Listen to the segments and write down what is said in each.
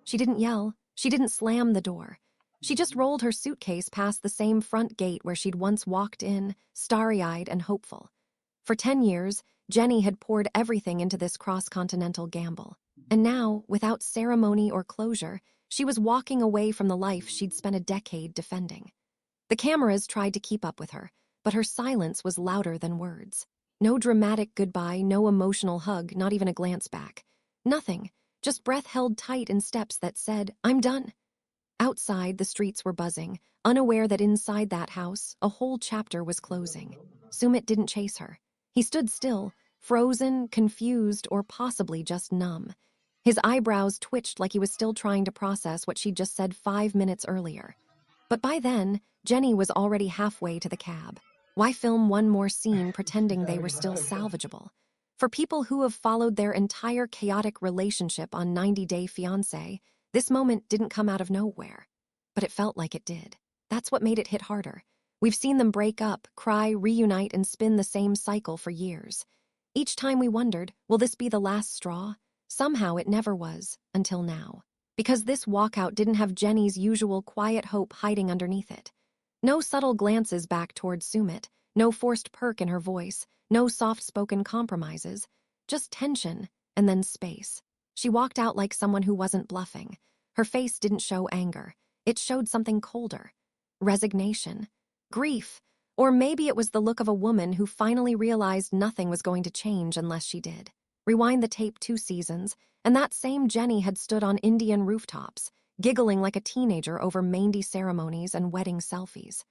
She didn't yell. She didn't slam the door. She just rolled her suitcase past the same front gate where she'd once walked in, starry-eyed and hopeful. For 10 years, Jenny had poured everything into this cross-continental gamble. And now, without ceremony or closure, she was walking away from the life she'd spent a decade defending. The cameras tried to keep up with her, but her silence was louder than words. No dramatic goodbye, no emotional hug, not even a glance back. Nothing, just breath held tight in steps that said, "I'm done." Outside, the streets were buzzing, unaware that inside that house, a whole chapter was closing. Sumit didn't chase her. He stood still, frozen, confused, or possibly just numb. His eyebrows twitched like he was still trying to process what she'd just said 5 minutes earlier. But by then, Jenny was already halfway to the cab. Why film one more scene pretending they were still salvageable? For people who have followed their entire chaotic relationship on 90 Day Fiancé, this moment didn't come out of nowhere. But it felt like it did. That's what made it hit harder. We've seen them break up, cry, reunite, and spin the same cycle for years. Each time we wondered, will this be the last straw? Somehow it never was, until now. Because this walkout didn't have Jenny's usual quiet hope hiding underneath it. No subtle glances back towards Sumit, no forced perk in her voice, no soft-spoken compromises, just tension and then space. She walked out like someone who wasn't bluffing. Her face didn't show anger. It showed something colder. Resignation. Grief. Or maybe it was the look of a woman who finally realized nothing was going to change unless she did. Rewind the tape 2 seasons, and that same Jenny had stood on Indian rooftops, giggling like a teenager over mehndi ceremonies and wedding selfies.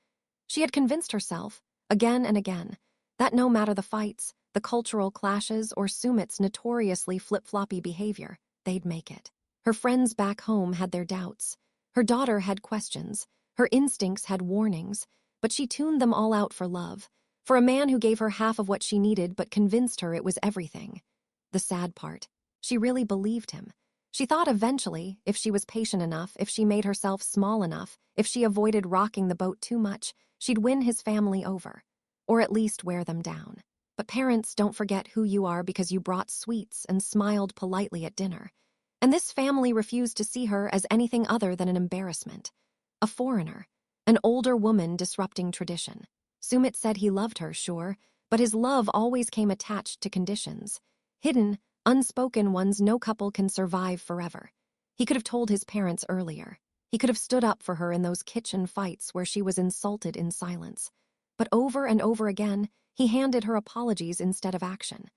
She had convinced herself, again and again, that no matter the fights, the cultural clashes, or Sumit's notoriously flip-floppy behavior, they'd make it. Her friends back home had their doubts. Her daughter had questions. Her instincts had warnings. But she tuned them all out for love, for a man who gave her half of what she needed but convinced her it was everything. The sad part, she really believed him. She thought eventually, if she was patient enough, if she made herself small enough, if she avoided rocking the boat too much, she'd win his family over, or at least wear them down. But parents don't forget who you are because you brought sweets and smiled politely at dinner. And this family refused to see her as anything other than an embarrassment. A foreigner. An older woman disrupting tradition. Sumit said he loved her, sure, but his love always came attached to conditions. Hidden, unspoken ones no couple can survive forever. He could have told his parents earlier. He could have stood up for her in those kitchen fights where she was insulted in silence. But over and over again, he handed her apologies instead of action.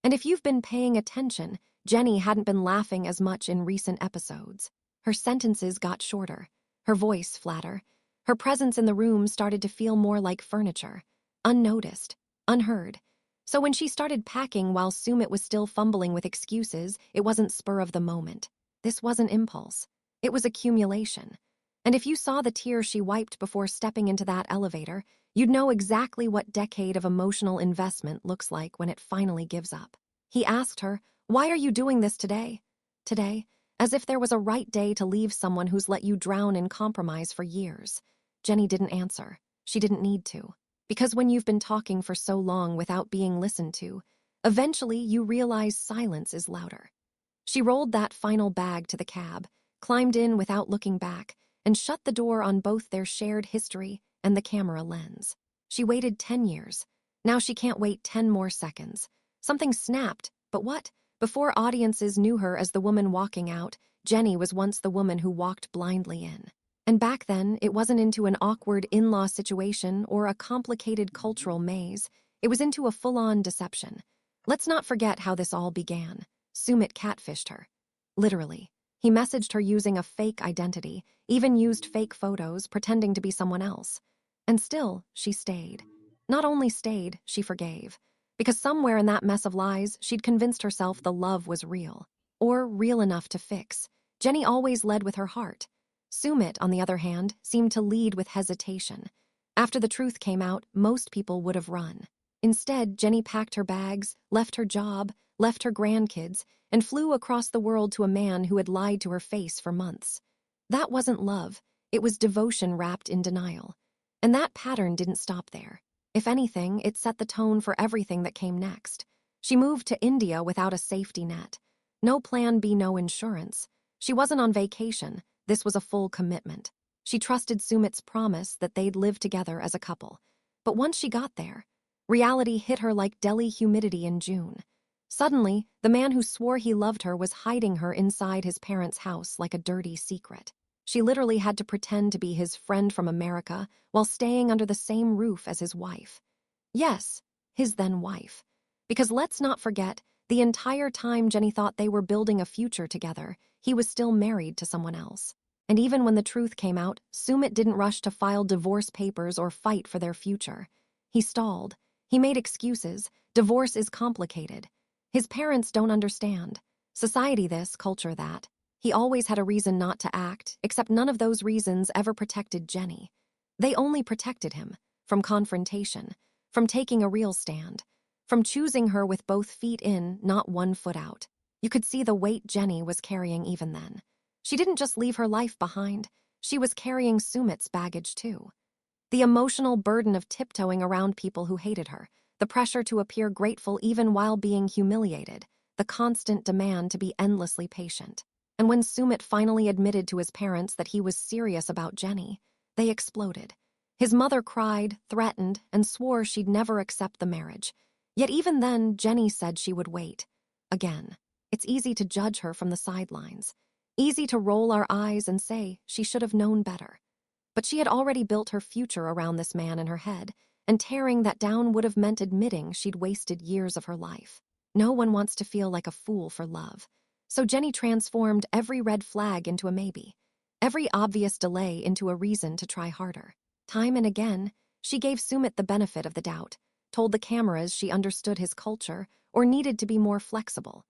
And if you've been paying attention, Jenny hadn't been laughing as much in recent episodes. Her sentences got shorter, her voice flatter. Her presence in the room started to feel more like furniture, unnoticed, unheard. So when she started packing while Sumit was still fumbling with excuses, it wasn't spur of the moment. This wasn't impulse. It was accumulation. And if you saw the tears she wiped before stepping into that elevator, you'd know exactly what decade of emotional investment looks like when it finally gives up. He asked her, "Why are you doing this today?" Today, as if there was a right day to leave someone who's let you drown in compromise for years. Jenny didn't answer. She didn't need to. Because when you've been talking for so long without being listened to, eventually you realize silence is louder. She rolled that final bag to the cab, climbed in without looking back, and shut the door on both their shared history and the camera lens. She waited 10 years. Now she can't wait 10 more seconds. Something snapped, but what? Before audiences knew her as the woman walking out, Jenny was once the woman who walked blindly in. And back then, it wasn't into an awkward in-law situation or a complicated cultural maze. It was into a full-on deception. Let's not forget how this all began. Sumit catfished her. Literally. He messaged her using a fake identity, even used fake photos, pretending to be someone else. And still, she stayed. Not only stayed, she forgave. Because somewhere in that mess of lies, she'd convinced herself the love was real. Or real enough to fix. Jenny always led with her heart. Sumit, on the other hand, seemed to lead with hesitation. After the truth came out, most people would have run. Instead, Jenny packed her bags, left her job, left her grandkids, and flew across the world to a man who had lied to her face for months. That wasn't love. It was devotion wrapped in denial. And that pattern didn't stop there. If anything, it set the tone for everything that came next. She moved to India without a safety net. No plan B, no insurance. She wasn't on vacation, this was a full commitment. She trusted Sumit's promise that they'd live together as a couple. But once she got there, reality hit her like Delhi humidity in June. Suddenly, the man who swore he loved her was hiding her inside his parents' house like a dirty secret. She literally had to pretend to be his friend from America while staying under the same roof as his wife. Yes, his then wife. Because let's not forget, the entire time Jenny thought they were building a future together, he was still married to someone else. And even when the truth came out, Sumit didn't rush to file divorce papers or fight for their future. He stalled. He made excuses. Divorce is complicated. His parents don't understand. Society this, culture that. He always had a reason not to act, except none of those reasons ever protected Jenny. They only protected him from confrontation, from taking a real stand, from choosing her with both feet in, not one foot out. You could see the weight Jenny was carrying even then. She didn't just leave her life behind, she was carrying Sumit's baggage too. The emotional burden of tiptoeing around people who hated her, the pressure to appear grateful even while being humiliated, the constant demand to be endlessly patient. And when Sumit finally admitted to his parents that he was serious about Jenny, they exploded. His mother cried, threatened, and swore she'd never accept the marriage. Yet even then, Jenny said she would wait. Again, it's easy to judge her from the sidelines. Easy to roll our eyes and say she should have known better. But she had already built her future around this man in her head, and tearing that down would have meant admitting she'd wasted years of her life. No one wants to feel like a fool for love. So Jenny transformed every red flag into a maybe, every obvious delay into a reason to try harder. Time and again, she gave Sumit the benefit of the doubt, told the cameras she understood his culture or needed to be more flexible.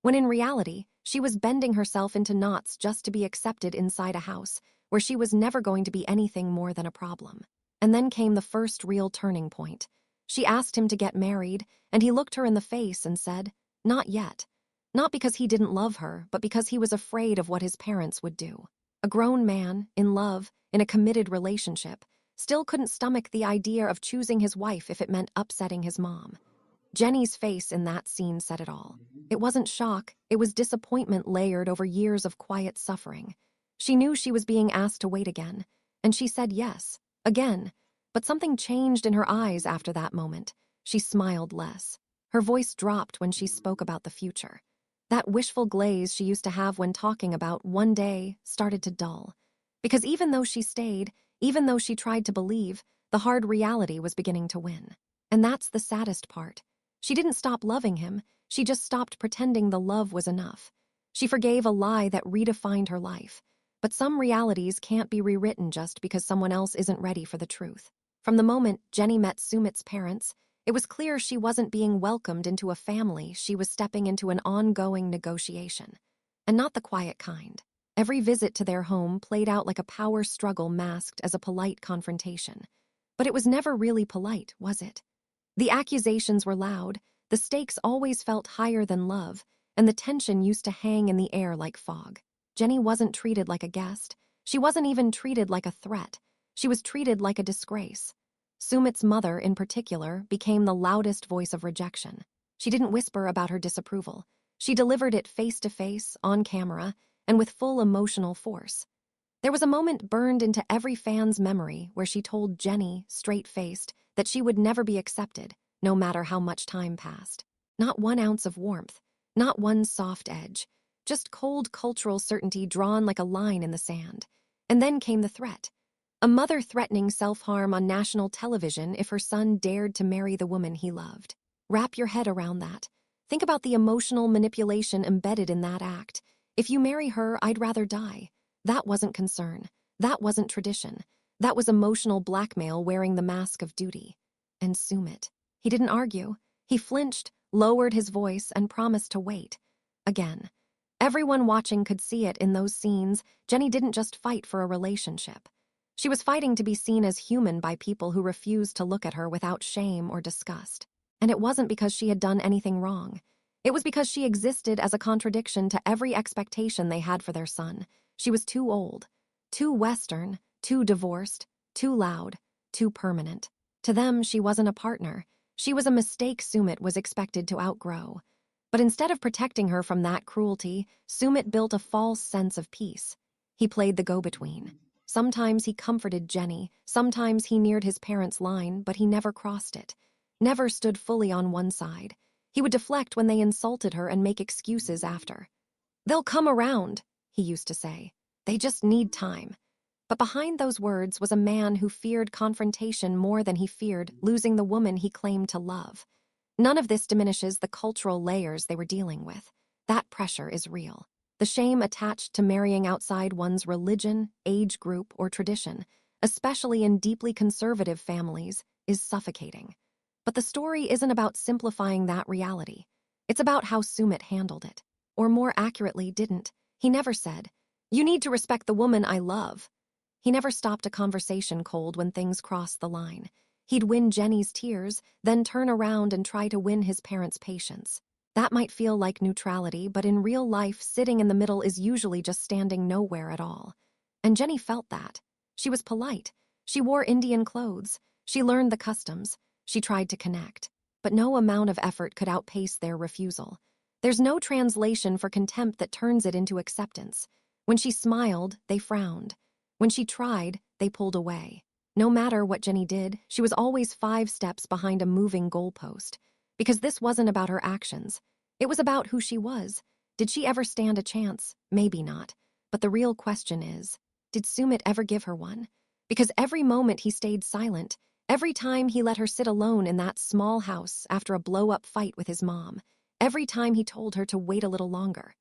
When in reality, she was bending herself into knots just to be accepted inside a house where she was never going to be anything more than a problem. And then came the first real turning point. She asked him to get married, and he looked her in the face and said, "Not yet." Not because he didn't love her, but because he was afraid of what his parents would do. A grown man, in love, in a committed relationship, still couldn't stomach the idea of choosing his wife if it meant upsetting his mom. Jenny's face in that scene said it all. It wasn't shock, it was disappointment layered over years of quiet suffering. She knew she was being asked to wait again, and she said yes, again. But something changed in her eyes after that moment. She smiled less. Her voice dropped when she spoke about the future. That wishful glaze she used to have when talking about one day started to dull. Because even though she stayed, even though she tried to believe, the hard reality was beginning to win. And that's the saddest part. She didn't stop loving him, she just stopped pretending the love was enough. She forgave a lie that redefined her life. But some realities can't be rewritten just because someone else isn't ready for the truth. From the moment Jenny met Sumit's parents, it was clear she wasn't being welcomed into a family, she was stepping into an ongoing negotiation. And not the quiet kind. Every visit to their home played out like a power struggle masked as a polite confrontation. But it was never really polite, was it? The accusations were loud, the stakes always felt higher than love, and the tension used to hang in the air like fog. Jenny wasn't treated like a guest. She wasn't even treated like a threat. She was treated like a disgrace. Sumit's mother, in particular, became the loudest voice of rejection. She didn't whisper about her disapproval. She delivered it face to face, on camera, and with full emotional force. There was a moment burned into every fan's memory where she told Jenny, straight-faced, that she would never be accepted, no matter how much time passed. Not 1 ounce of warmth, not one soft edge, just cold cultural certainty drawn like a line in the sand. And then came the threat. A mother threatening self-harm on national television if her son dared to marry the woman he loved. Wrap your head around that. Think about the emotional manipulation embedded in that act. If you marry her, I'd rather die. That wasn't concern. That wasn't tradition. That was emotional blackmail wearing the mask of duty. And Sumit. He didn't argue. He flinched, lowered his voice, and promised to wait. Again. Everyone watching could see it in those scenes. Jenny didn't just fight for a relationship. She was fighting to be seen as human by people who refused to look at her without shame or disgust. And it wasn't because she had done anything wrong. It was because she existed as a contradiction to every expectation they had for their son. She was too old, too Western, too divorced, too loud, too permanent. To them, she wasn't a partner. She was a mistake Sumit was expected to outgrow. But instead of protecting her from that cruelty, Sumit built a false sense of peace. He played the go-between. Sometimes he comforted Jenny, sometimes he neared his parents' line, but he never crossed it, never stood fully on one side. He would deflect when they insulted her and make excuses after. "They'll come around," he used to say. "They just need time." But behind those words was a man who feared confrontation more than he feared losing the woman he claimed to love. None of this diminishes the cultural layers they were dealing with. That pressure is real. The shame attached to marrying outside one's religion, age group, or tradition, especially in deeply conservative families, is suffocating. But the story isn't about simplifying that reality. It's about how Sumit handled it. Or more accurately, didn't. He never said, "You need to respect the woman I love." He never stopped a conversation cold when things crossed the line. He'd win Jenny's tears, then turn around and try to win his parents' patience. That might feel like neutrality, but in real life, sitting in the middle is usually just standing nowhere at all. And Jenny felt that. She was polite. She wore Indian clothes. She learned the customs. She tried to connect. But no amount of effort could outpace their refusal. There's no translation for contempt that turns it into acceptance. When she smiled, they frowned. When she tried, they pulled away. No matter what Jenny did, she was always 5 steps behind a moving goalpost. Because this wasn't about her actions. It was about who she was. Did she ever stand a chance? Maybe not. But the real question is, did Sumit ever give her one? Because every moment he stayed silent, every time he let her sit alone in that small house after a blow-up fight with his mom, every time he told her to wait a little longer,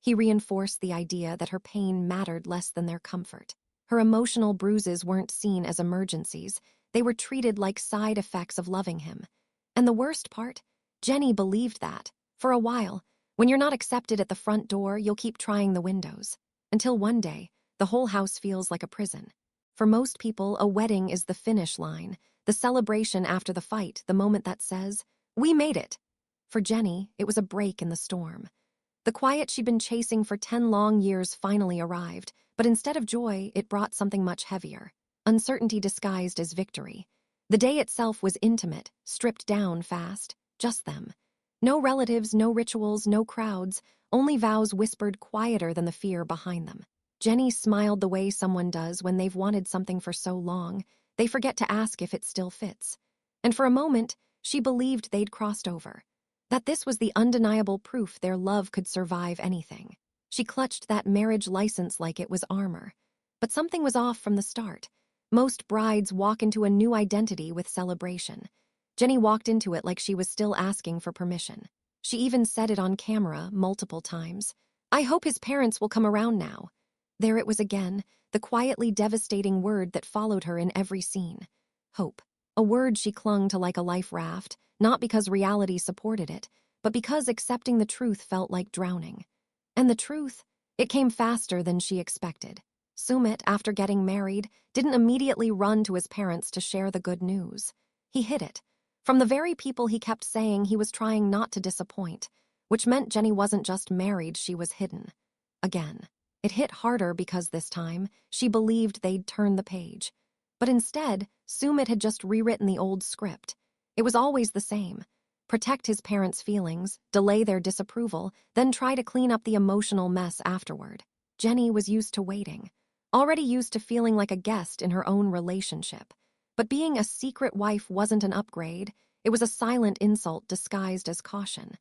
he reinforced the idea that her pain mattered less than their comfort. Her emotional bruises weren't seen as emergencies. They were treated like side effects of loving him. And the worst part? Jenny believed that. For a while, when you're not accepted at the front door, you'll keep trying the windows. Until one day, the whole house feels like a prison. For most people, a wedding is the finish line, the celebration after the fight, the moment that says, "We made it." For Jenny, it was a break in the storm. The quiet she'd been chasing for 10 long years finally arrived, but instead of joy, it brought something much heavier. Uncertainty disguised as victory. The day itself was intimate, stripped down fast, just them. No relatives, no rituals, no crowds, only vows whispered quieter than the fear behind them. Jenny smiled the way someone does when they've wanted something for so long, they forget to ask if it still fits. And for a moment, she believed they'd crossed over. That this was the undeniable proof their love could survive anything. She clutched that marriage license like it was armor. But something was off from the start. Most brides walk into a new identity with celebration. Jenny walked into it like she was still asking for permission. She even said it on camera multiple times. "I hope his parents will come around now." There it was again, the quietly devastating word that followed her in every scene. Hope. A word she clung to like a life raft, not because reality supported it, but because accepting the truth felt like drowning. And the truth? It came faster than she expected. Sumit, after getting married, didn't immediately run to his parents to share the good news. He hid it. From the very people he kept saying he was trying not to disappoint, which meant Jenny wasn't just married, she was hidden. Again. It hit harder because this time, she believed they'd turn the page. But instead, Sumit had just rewritten the old script. It was always the same. Protect his parents' feelings, delay their disapproval, then try to clean up the emotional mess afterward. Jenny was used to waiting, already used to feeling like a guest in her own relationship. But being a secret wife wasn't an upgrade, it was a silent insult disguised as caution.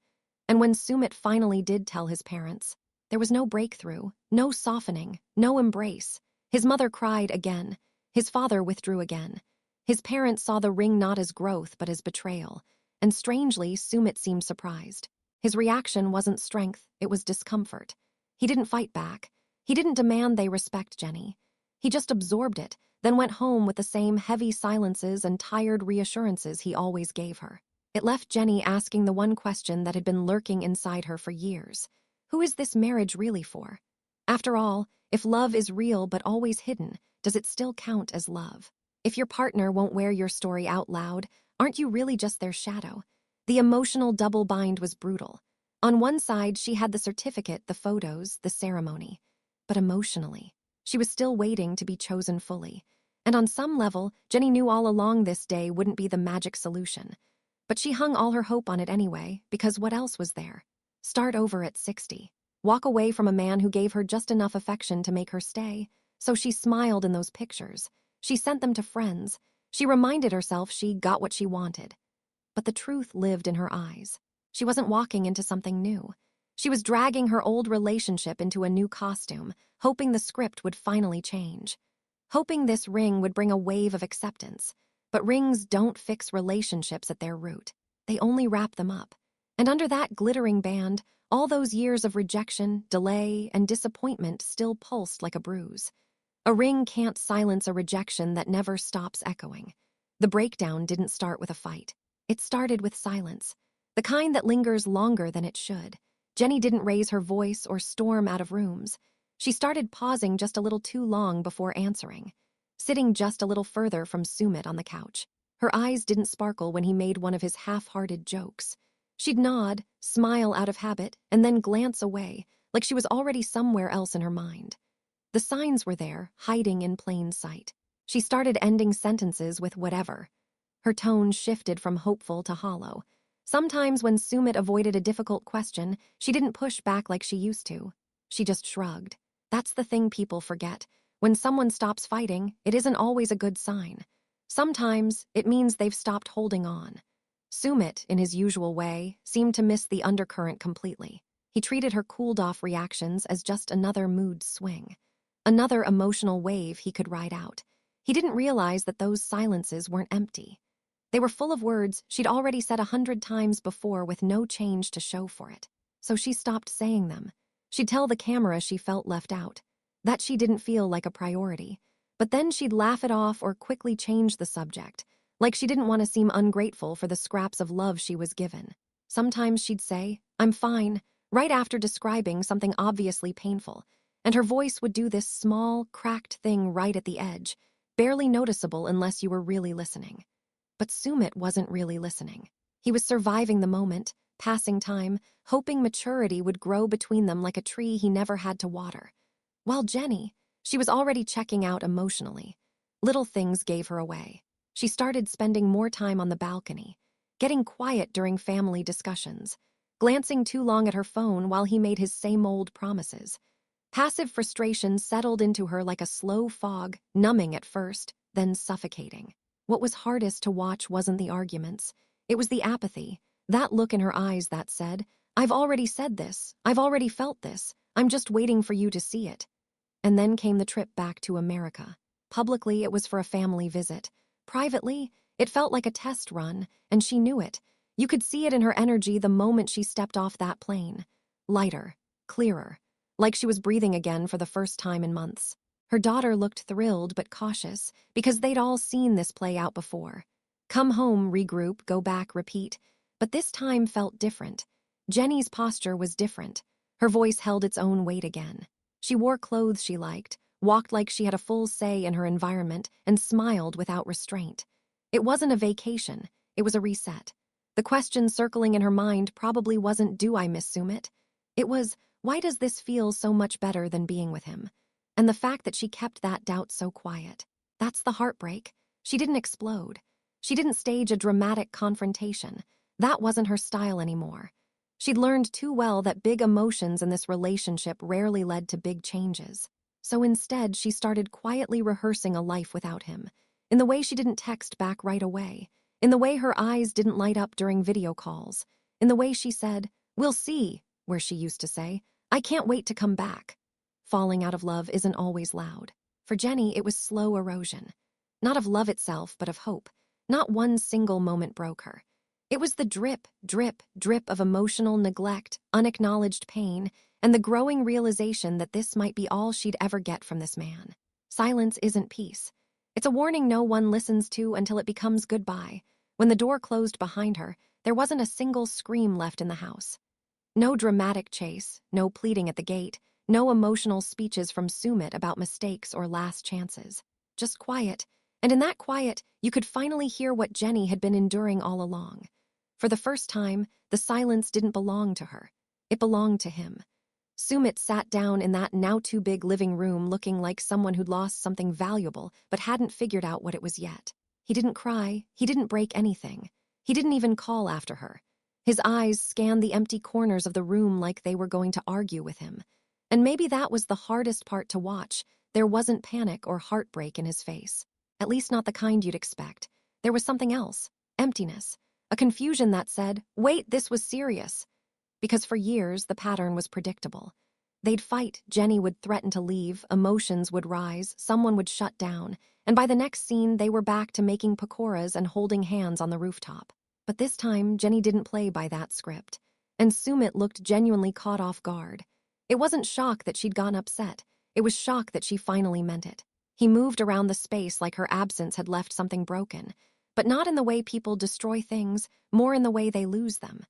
And when Sumit finally did tell his parents, there was no breakthrough, no softening, no embrace. His mother cried again. His father withdrew again. His parents saw the ring not as growth but as betrayal. And strangely, Sumit seemed surprised. His reaction wasn't strength, it was discomfort. He didn't fight back. He didn't demand they respect Jenny. He just absorbed it, then went home with the same heavy silences and tired reassurances he always gave her. It left Jenny asking the one question that had been lurking inside her for years. Who is this marriage really for? After all, if love is real but always hidden, does it still count as love? If your partner won't wear your story out loud, aren't you really just their shadow? The emotional double bind was brutal. On one side, she had the certificate, the photos, the ceremony. But emotionally, she was still waiting to be chosen fully. And on some level, Jenny knew all along this day wouldn't be the magic solution. But she hung all her hope on it anyway, because what else was there? Start over at 60. Walk away from a man who gave her just enough affection to make her stay. So she smiled in those pictures. She sent them to friends. She reminded herself she got what she wanted. But the truth lived in her eyes. She wasn't walking into something new. She was dragging her old relationship into a new costume, hoping the script would finally change. Hoping this ring would bring a wave of acceptance. But rings don't fix relationships at their root. They only wrap them up. And under that glittering band, all those years of rejection, delay, and disappointment still pulsed like a bruise. A ring can't silence a rejection that never stops echoing. The breakdown didn't start with a fight. It started with silence, the kind that lingers longer than it should. Jenny didn't raise her voice or storm out of rooms. She started pausing just a little too long before answering, sitting just a little further from Sumit on the couch. Her eyes didn't sparkle when he made one of his half-hearted jokes. She'd nod, smile out of habit, and then glance away, like she was already somewhere else in her mind. The signs were there, hiding in plain sight. She started ending sentences with whatever. Her tone shifted from hopeful to hollow. Sometimes when Sumit avoided a difficult question, she didn't push back like she used to. She just shrugged. That's the thing people forget. When someone stops fighting, it isn't always a good sign. Sometimes it means they've stopped holding on. Sumit, in his usual way, seemed to miss the undercurrent completely. He treated her cooled-off reactions as just another mood swing. Another emotional wave he could ride out. He didn't realize that those silences weren't empty. They were full of words she'd already said 100 times before with no change to show for it. So she stopped saying them. She'd tell the camera she felt left out, that she didn't feel like a priority. But then she'd laugh it off or quickly change the subject, like she didn't want to seem ungrateful for the scraps of love she was given. Sometimes she'd say, "I'm fine," right after describing something obviously painful, and her voice would do this small, cracked thing right at the edge, barely noticeable unless you were really listening. But Sumit wasn't really listening. He was surviving the moment, passing time, hoping maturity would grow between them like a tree he never had to water. While Jenny, she was already checking out emotionally. Little things gave her away. She started spending more time on the balcony, getting quiet during family discussions, glancing too long at her phone while he made his same old promises. Passive frustration settled into her like a slow fog, numbing at first, then suffocating. What was hardest to watch wasn't the arguments. It was the apathy, that look in her eyes that said, "I've already said this, I've already felt this, I'm just waiting for you to see it." And then came the trip back to America. Publicly, it was for a family visit. Privately, it felt like a test run, and she knew it. You could see it in her energy the moment she stepped off that plane. Lighter, clearer, like she was breathing again for the first time in months. Her daughter looked thrilled but cautious, because they'd all seen this play out before. Come home, regroup, go back, repeat. But this time felt different. Jenny's posture was different. Her voice held its own weight again. She wore clothes she liked, walked like she had a full say in her environment, and smiled without restraint. It wasn't a vacation, it was a reset. The question circling in her mind probably wasn't, "Do I miss Sumit?" It was, "Why does this feel so much better than being with him?" And the fact that she kept that doubt so quiet. That's the heartbreak. She didn't explode. She didn't stage a dramatic confrontation. That wasn't her style anymore. She'd learned too well that big emotions in this relationship rarely led to big changes. So instead, she started quietly rehearsing a life without him, in the way she didn't text back right away, in the way her eyes didn't light up during video calls, in the way she said, "We'll see," where she used to say, "I can't wait to come back." Falling out of love isn't always loud. For Jenny, it was slow erosion. Not of love itself, but of hope. Not one single moment broke her. It was the drip, drip, drip of emotional neglect, unacknowledged pain, and the growing realization that this might be all she'd ever get from this man. Silence isn't peace. It's a warning no one listens to until it becomes goodbye. When the door closed behind her, there wasn't a single scream left in the house. No dramatic chase, no pleading at the gate, no emotional speeches from Sumit about mistakes or last chances. Just quiet. And in that quiet, you could finally hear what Jenny had been enduring all along. For the first time, the silence didn't belong to her. It belonged to him. Sumit sat down in that now-too-big living room looking like someone who'd lost something valuable but hadn't figured out what it was yet. He didn't cry. He didn't break anything. He didn't even call after her. His eyes scanned the empty corners of the room like they were going to argue with him. And maybe that was the hardest part to watch. There wasn't panic or heartbreak in his face. At least not the kind you'd expect. There was something else. Emptiness. A confusion that said, wait, this was serious. Because for years, the pattern was predictable. They'd fight, Jenny would threaten to leave, emotions would rise, someone would shut down, and by the next scene, they were back to making pakoras and holding hands on the rooftop. But this time, Jenny didn't play by that script. And Sumit looked genuinely caught off guard. It wasn't shock that she'd gotten upset. It was shock that she finally meant it. He moved around the space like her absence had left something broken. But not in the way people destroy things, more in the way they lose them.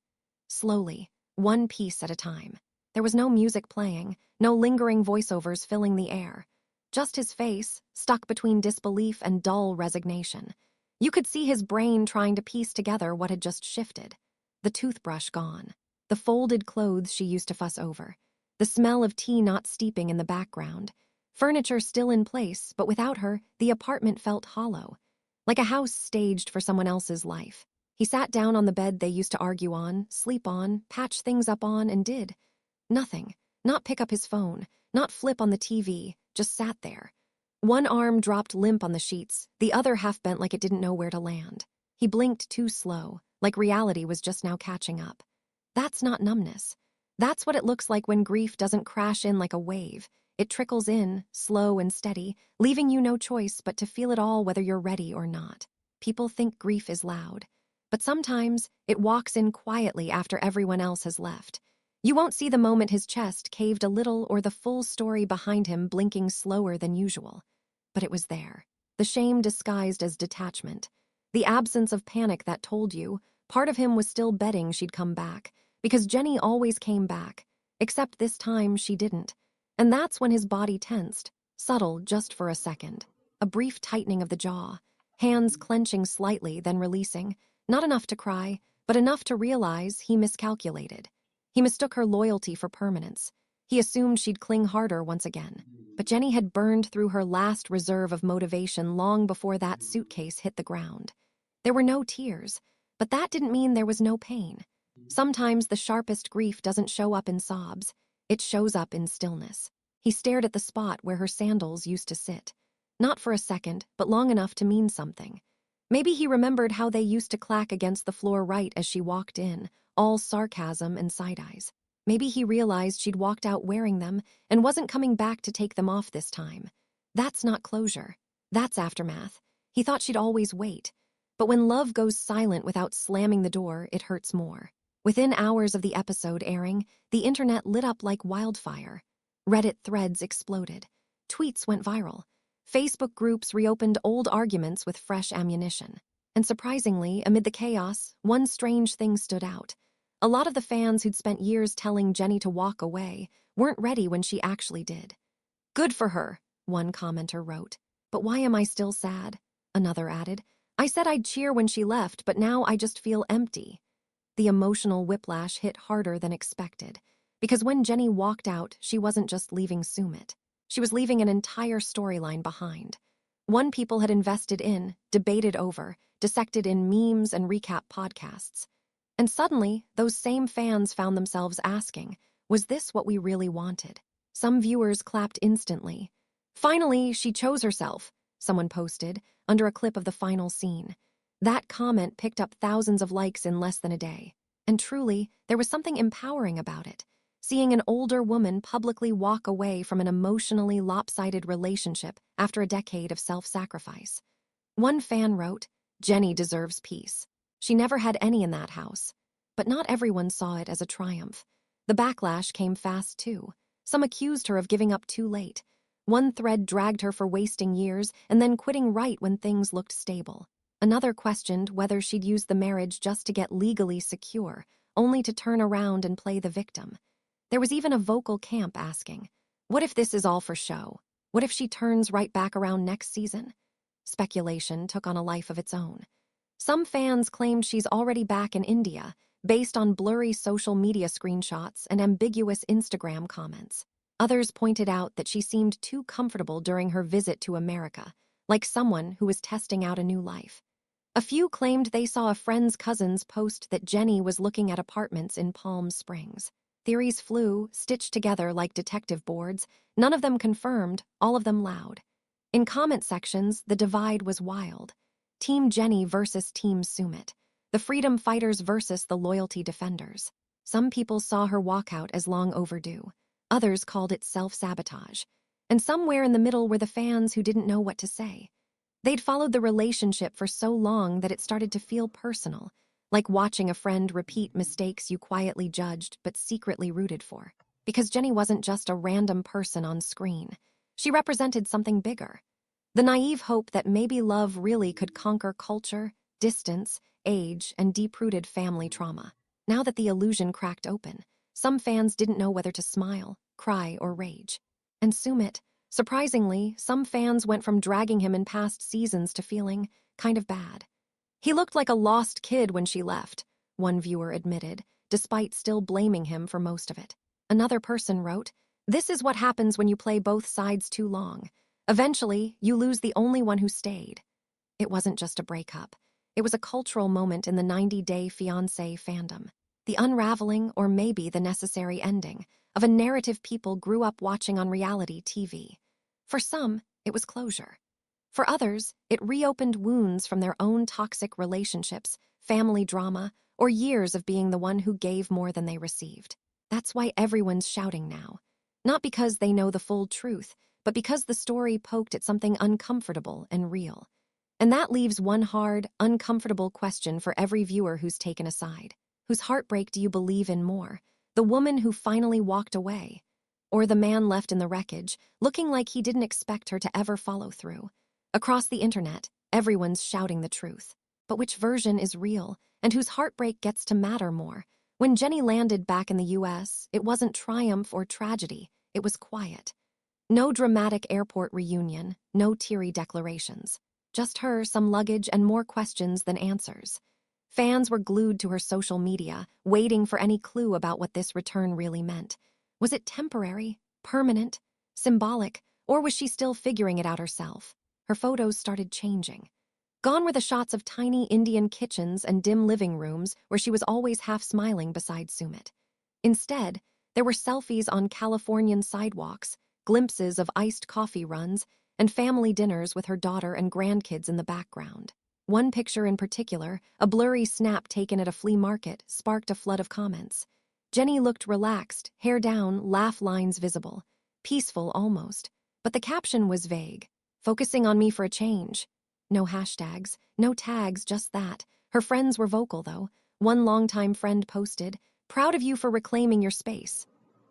Slowly, one piece at a time. There was no music playing, no lingering voiceovers filling the air. Just his face, stuck between disbelief and dull resignation. You could see his brain trying to piece together what had just shifted. The toothbrush gone. The folded clothes she used to fuss over. The smell of tea not steeping in the background. Furniture still in place, but without her, the apartment felt hollow. Like a house staged for someone else's life. He sat down on the bed they used to argue on, sleep on, patch things up on, and did. Nothing. Not pick up his phone. Not flip on the TV. Just sat there. One arm dropped limp on the sheets, the other half bent like it didn't know where to land. He blinked too slow, like reality was just now catching up. That's not numbness. That's what it looks like when grief doesn't crash in like a wave. It trickles in, slow and steady, leaving you no choice but to feel it all whether you're ready or not. People think grief is loud. But sometimes, it walks in quietly after everyone else has left. You won't see the moment his chest caved a little or the full story behind him blinking slower than usual. But it was there. The shame disguised as detachment. The absence of panic that told you, part of him was still betting she'd come back. Because Jenny always came back. Except this time she didn't. And that's when his body tensed. Subtle just for a second. A brief tightening of the jaw. Hands clenching slightly, then releasing. Not enough to cry, but enough to realize he miscalculated. He mistook her loyalty for permanence. He assumed she'd cling harder once again. But Jenny had burned through her last reserve of motivation long before that suitcase hit the ground. There were no tears, but that didn't mean there was no pain. Sometimes the sharpest grief doesn't show up in sobs. It shows up in stillness. He stared at the spot where her sandals used to sit. Not for a second, but long enough to mean something. Maybe he remembered how they used to clack against the floor right as she walked in, all sarcasm and side-eyes. Maybe he realized she'd walked out wearing them and wasn't coming back to take them off this time. That's not closure. That's aftermath. He thought she'd always wait. But when love goes silent without slamming the door, it hurts more. Within hours of the episode airing, the internet lit up like wildfire. Reddit threads exploded. Tweets went viral. Facebook groups reopened old arguments with fresh ammunition. And surprisingly, amid the chaos, one strange thing stood out. A lot of the fans who'd spent years telling Jenny to walk away weren't ready when she actually did. Good for her, one commenter wrote. But why am I still sad? Another added. I said I'd cheer when she left, but now I just feel empty. The emotional whiplash hit harder than expected. Because when Jenny walked out, she wasn't just leaving Sumit. She was leaving an entire storyline behind. One people had invested in, debated over, dissected in memes and recap podcasts. And suddenly, those same fans found themselves asking, was this what we really wanted? Some viewers clapped instantly. Finally, she chose herself, someone posted, under a clip of the final scene. That comment picked up thousands of likes in less than a day. And truly, there was something empowering about it. Seeing an older woman publicly walk away from an emotionally lopsided relationship after a decade of self-sacrifice. One fan wrote, Jenny deserves peace. She never had any in that house. But not everyone saw it as a triumph. The backlash came fast too. Some accused her of giving up too late. One thread dragged her for wasting years and then quitting right when things looked stable. Another questioned whether she'd used the marriage just to get legally secure, only to turn around and play the victim. There was even a vocal camp asking, what if this is all for show? What if she turns right back around next season? Speculation took on a life of its own. Some fans claimed she's already back in India, based on blurry social media screenshots and ambiguous Instagram comments. Others pointed out that she seemed too comfortable during her visit to America, like someone who was testing out a new life. A few claimed they saw a friend's cousin's post that Jenny was looking at apartments in Palm Springs. Theories flew, stitched together like detective boards, none of them confirmed, all of them loud. In comment sections, the divide was wild. Team Jenny versus Team Sumit. The freedom fighters versus the loyalty defenders. Some people saw her walkout as long overdue. Others called it self-sabotage. And somewhere in the middle were the fans who didn't know what to say. They'd followed the relationship for so long that it started to feel personal, like watching a friend repeat mistakes you quietly judged but secretly rooted for. Because Jenny wasn't just a random person on screen. She represented something bigger. The naive hope that maybe love really could conquer culture, distance, age, and deep-rooted family trauma. Now that the illusion cracked open, some fans didn't know whether to smile, cry, or rage. And Sumit, surprisingly, some fans went from dragging him in past seasons to feeling kind of bad. He looked like a lost kid when she left, one viewer admitted, despite still blaming him for most of it. Another person wrote, "This is what happens when you play both sides too long. Eventually, you lose the only one who stayed." It wasn't just a breakup. It was a cultural moment in the 90-day Fiancé fandom. The unraveling, or maybe the necessary ending, of a narrative people grew up watching on reality TV. For some, it was closure. For others, it reopened wounds from their own toxic relationships, family drama, or years of being the one who gave more than they received. That's why everyone's shouting now. Not because they know the full truth, but because the story poked at something uncomfortable and real. And that leaves one hard, uncomfortable question for every viewer who's taken a side. Whose heartbreak do you believe in more? The woman who finally walked away? Or the man left in the wreckage, looking like he didn't expect her to ever follow through? Across the internet, everyone's shouting the truth. But which version is real, and whose heartbreak gets to matter more? When Jenny landed back in the US, it wasn't triumph or tragedy, it was quiet. No dramatic airport reunion, no teary declarations. Just her, some luggage, and more questions than answers. Fans were glued to her social media, waiting for any clue about what this return really meant. Was it temporary, permanent, symbolic, or was she still figuring it out herself? Her photos started changing. Gone were the shots of tiny Indian kitchens and dim living rooms where she was always half smiling beside Sumit. Instead, there were selfies on Californian sidewalks, glimpses of iced coffee runs, and family dinners with her daughter and grandkids in the background. One picture in particular, a blurry snap taken at a flea market, sparked a flood of comments. Jenny looked relaxed, hair down, laugh lines visible. Peaceful almost. But the caption was vague. "Focusing on me for a change." No hashtags, no tags, just that. Her friends were vocal, though. One longtime friend posted, "Proud of you for reclaiming your space."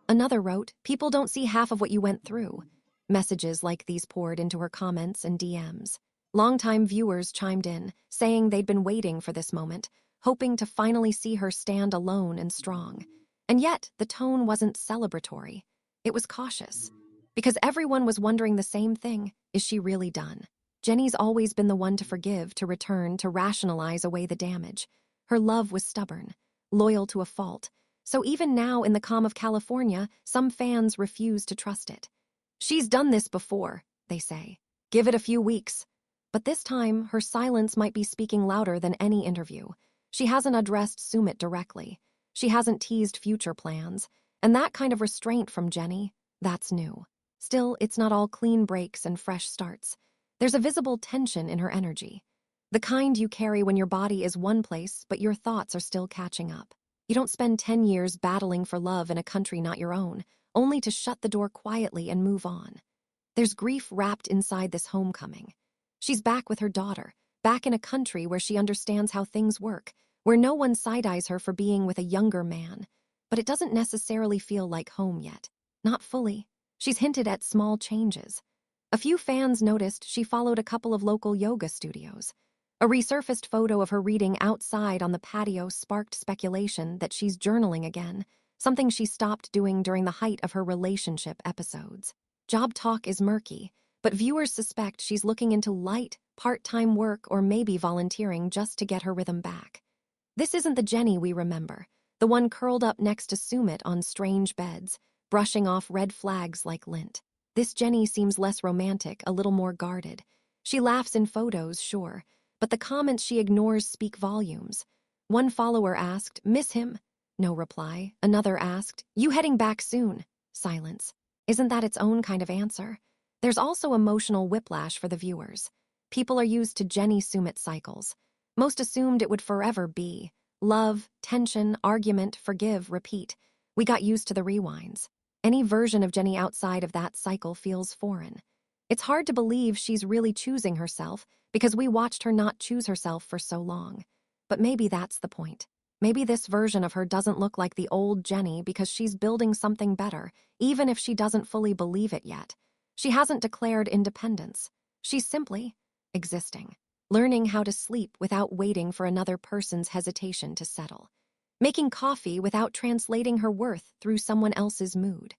Another wrote, "People don't see half of what you went through." Messages like these poured into her comments and DMs. Longtime viewers chimed in, saying they'd been waiting for this moment, hoping to finally see her stand alone and strong. And yet, the tone wasn't celebratory. It was cautious. Because everyone was wondering the same thing, is she really done? Jenny's always been the one to forgive, to return, to rationalize away the damage. Her love was stubborn, loyal to a fault. So even now in the calm of California, some fans refuse to trust it. "She's done this before," they say. "Give it a few weeks." But this time, her silence might be speaking louder than any interview. She hasn't addressed Sumit directly. She hasn't teased future plans. And that kind of restraint from Jenny, that's new. Still, it's not all clean breaks and fresh starts. There's a visible tension in her energy. The kind you carry when your body is one place, but your thoughts are still catching up. You don't spend 10 years battling for love in a country not your own, only to shut the door quietly and move on. There's grief wrapped inside this homecoming. She's back with her daughter, back in a country where she understands how things work, where no one side-eyes her for being with a younger man. But it doesn't necessarily feel like home yet. Not fully. She's hinted at small changes. A few fans noticed she followed a couple of local yoga studios. A resurfaced photo of her reading outside on the patio sparked speculation that she's journaling again, something she stopped doing during the height of her relationship episodes. Job talk is murky, but viewers suspect she's looking into light, part-time work or maybe volunteering just to get her rhythm back. This isn't the Jenny we remember, the one curled up next to Sumit on strange beds, brushing off red flags like lint. This Jenny seems less romantic, a little more guarded. She laughs in photos, sure, but the comments she ignores speak volumes. One follower asked, "Miss him?" No reply. Another asked, "You heading back soon?" Silence. Isn't that its own kind of answer? There's also emotional whiplash for the viewers. People are used to Jenny Sumit cycles. Most assumed it would forever be love, tension, argument, forgive, repeat. We got used to the rewinds. Any version of Jenny outside of that cycle feels foreign. It's hard to believe she's really choosing herself because we watched her not choose herself for so long. But maybe that's the point. Maybe this version of her doesn't look like the old Jenny because she's building something better, even if she doesn't fully believe it yet. She hasn't declared independence. She's simply existing, learning how to sleep without waiting for another person's hesitation to settle, making coffee without translating her worth through someone else's mood,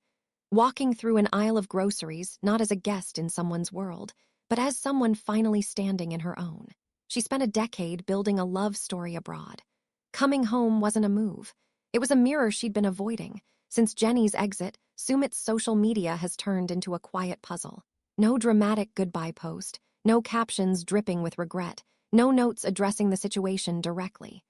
walking through an aisle of groceries not as a guest in someone's world, but as someone finally standing in her own. She spent a decade building a love story abroad. Coming home wasn't a move. It was a mirror she'd been avoiding. Since Jenny's exit, Sumit's social media has turned into a quiet puzzle. No dramatic goodbye post, no captions dripping with regret, no notes addressing the situation directly.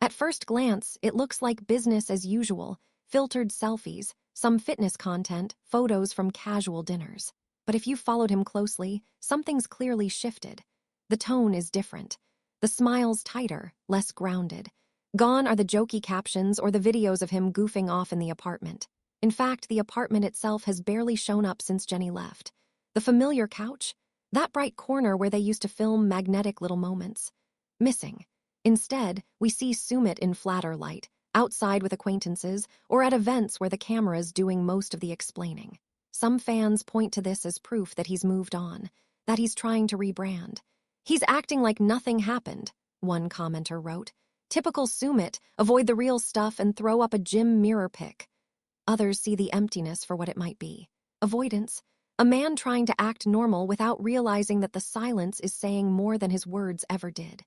At first glance, it looks like business as usual, filtered selfies, some fitness content, photos from casual dinners. But if you followed him closely, something's clearly shifted. The tone is different. The smile's tighter, less grounded. Gone are the jokey captions or the videos of him goofing off in the apartment. In fact, the apartment itself has barely shown up since Jenny left. The familiar couch, that bright corner where they used to film magnetic little moments, missing. Instead, we see Sumit in flatter light, outside with acquaintances, or at events where the camera's doing most of the explaining. Some fans point to this as proof that he's moved on, that he's trying to rebrand. "He's acting like nothing happened," one commenter wrote. "Typical Sumit, avoid the real stuff and throw up a gym mirror pic." Others see the emptiness for what it might be. Avoidance. A man trying to act normal without realizing that the silence is saying more than his words ever did.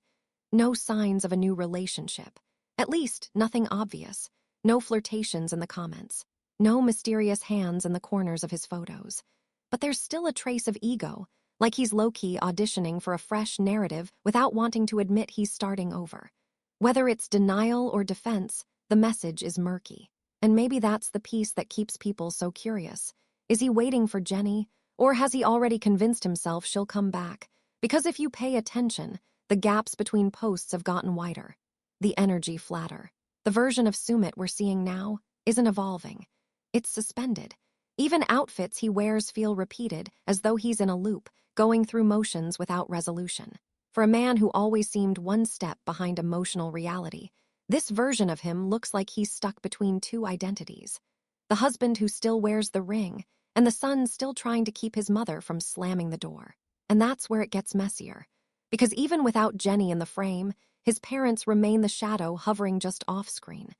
No signs of a new relationship. At least, nothing obvious. No flirtations in the comments. No mysterious hands in the corners of his photos. But there's still a trace of ego, like he's low-key auditioning for a fresh narrative without wanting to admit he's starting over. Whether it's denial or defense, the message is murky. And maybe that's the piece that keeps people so curious. Is he waiting for Jenny, or has he already convinced himself she'll come back? Because if you pay attention, the gaps between posts have gotten wider. The energy flatter. The version of Sumit we're seeing now isn't evolving. It's suspended. Even outfits he wears feel repeated, as though he's in a loop, going through motions without resolution. For a man who always seemed one step behind emotional reality, this version of him looks like he's stuck between two identities. The husband who still wears the ring, and the son still trying to keep his mother from slamming the door. And that's where it gets messier. Because even without Jenny in the frame, his parents remain the shadow hovering just off-screen.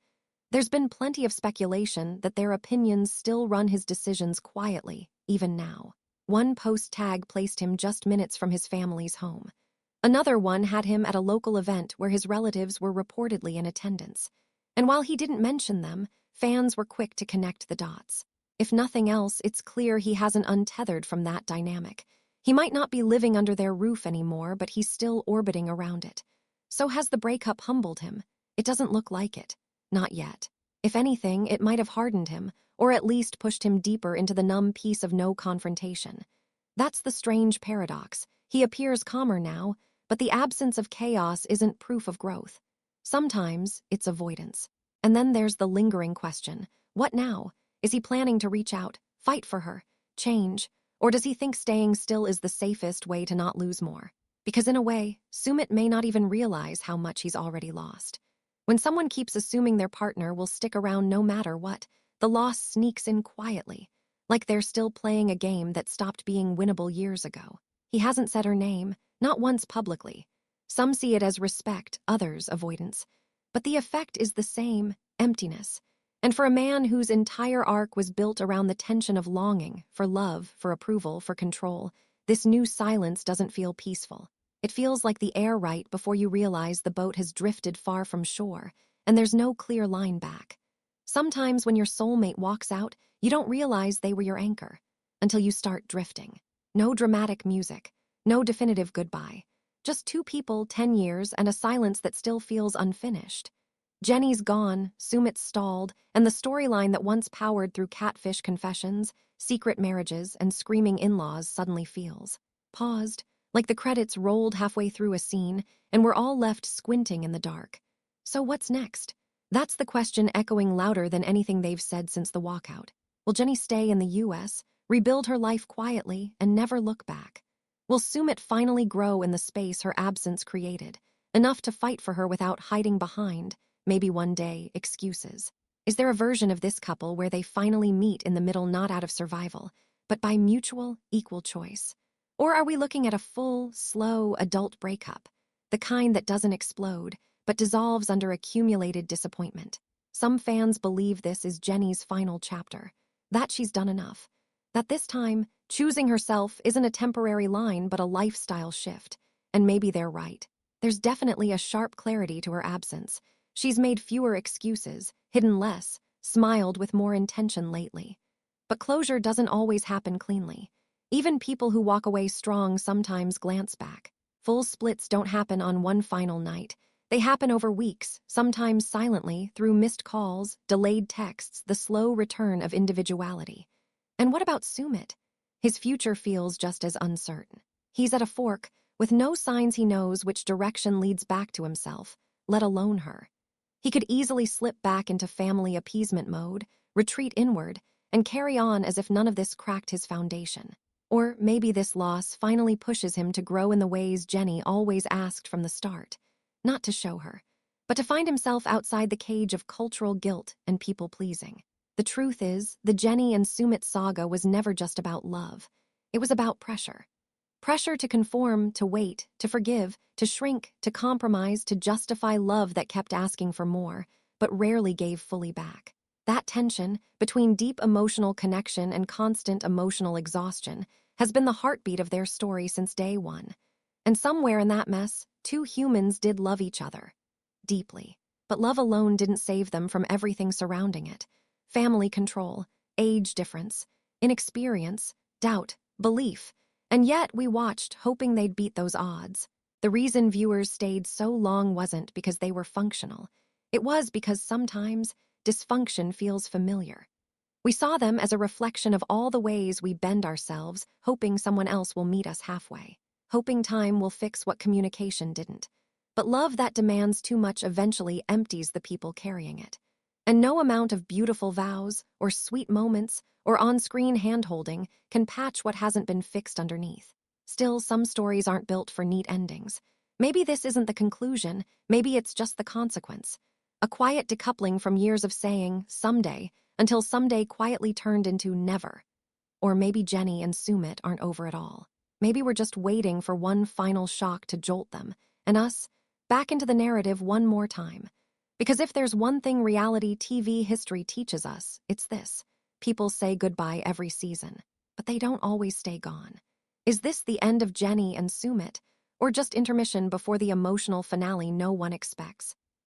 There's been plenty of speculation that their opinions still run his decisions quietly, even now. One post tag placed him just minutes from his family's home. Another one had him at a local event where his relatives were reportedly in attendance. And while he didn't mention them, fans were quick to connect the dots. If nothing else, it's clear he hasn't untethered from that dynamic. He might not be living under their roof anymore, but he's still orbiting around it. So has the breakup humbled him? It doesn't look like it. Not yet. If anything, it might have hardened him, or at least pushed him deeper into the numb peace of no confrontation. That's the strange paradox. He appears calmer now, but the absence of chaos isn't proof of growth. Sometimes it's avoidance. And then there's the lingering question. What now? Is he planning to reach out, fight for her, change? Or does he think staying still is the safest way to not lose more? Because in a way, Sumit may not even realize how much he's already lost. When someone keeps assuming their partner will stick around no matter what, the loss sneaks in quietly, like they're still playing a game that stopped being winnable years ago. He hasn't said her name, not once publicly. Some see it as respect, others avoidance. But the effect is the same, emptiness. And for a man whose entire arc was built around the tension of longing, for love, for approval, for control, this new silence doesn't feel peaceful. It feels like the air right before you realize the boat has drifted far from shore, and there's no clear line back. Sometimes when your soulmate walks out, you don't realize they were your anchor, until you start drifting. No dramatic music, no definitive goodbye. Just two people, 10 years, and a silence that still feels unfinished. Jenny's gone, Sumit's stalled, and the storyline that once powered through catfish confessions, secret marriages, and screaming in-laws suddenly feels paused, like the credits rolled halfway through a scene, and we're all left squinting in the dark. So what's next? That's the question echoing louder than anything they've said since the walkout. Will Jenny stay in the US, rebuild her life quietly, and never look back? Will Sumit finally grow in the space her absence created, enough to fight for her without hiding behind, maybe one day, excuses? Is there a version of this couple where they finally meet in the middle, not out of survival, but by mutual, equal choice? Or are we looking at a full, slow, adult breakup, the kind that doesn't explode, but dissolves under accumulated disappointment? Some fans believe this is Jenny's final chapter, that she's done enough, that this time, choosing herself isn't a temporary line but a lifestyle shift, and maybe they're right. There's definitely a sharp clarity to her absence. She's made fewer excuses, hidden less, smiled with more intention lately. But closure doesn't always happen cleanly. Even people who walk away strong sometimes glance back. Full splits don't happen on one final night. They happen over weeks, sometimes silently, through missed calls, delayed texts, the slow return of individuality. And what about Sumit? His future feels just as uncertain. He's at a fork, with no signs he knows which direction leads back to himself, let alone her. He could easily slip back into family appeasement mode, retreat inward, and carry on as if none of this cracked his foundation. Or maybe this loss finally pushes him to grow in the ways Jenny always asked from the start. Not to show her, but to find himself outside the cage of cultural guilt and people-pleasing. The truth is, the Jenny and Sumit saga was never just about love. It was about pressure. Pressure to conform, to wait, to forgive, to shrink, to compromise, to justify love that kept asking for more, but rarely gave fully back. That tension, between deep emotional connection and constant emotional exhaustion, has been the heartbeat of their story since day one. And somewhere in that mess, two humans did love each other. Deeply. But love alone didn't save them from everything surrounding it. Family control, age difference, inexperience, doubt, belief. And yet we watched, hoping they'd beat those odds. The reason viewers stayed so long wasn't because they were functional. It was because sometimes dysfunction feels familiar. We saw them as a reflection of all the ways we bend ourselves, hoping someone else will meet us halfway, hoping time will fix what communication didn't. But love that demands too much eventually empties the people carrying it. And no amount of beautiful vows, or sweet moments, or on-screen hand-holding can patch what hasn't been fixed underneath. Still, some stories aren't built for neat endings. Maybe this isn't the conclusion, maybe it's just the consequence. A quiet decoupling from years of saying, someday, until someday quietly turned into never. Or maybe Jenny and Sumit aren't over at all. Maybe we're just waiting for one final shock to jolt them, and us, back into the narrative one more time. Because if there's one thing reality TV history teaches us, it's this. People say goodbye every season, but they don't always stay gone. Is this the end of Jenny and Sumit, or just intermission before the emotional finale no one expects?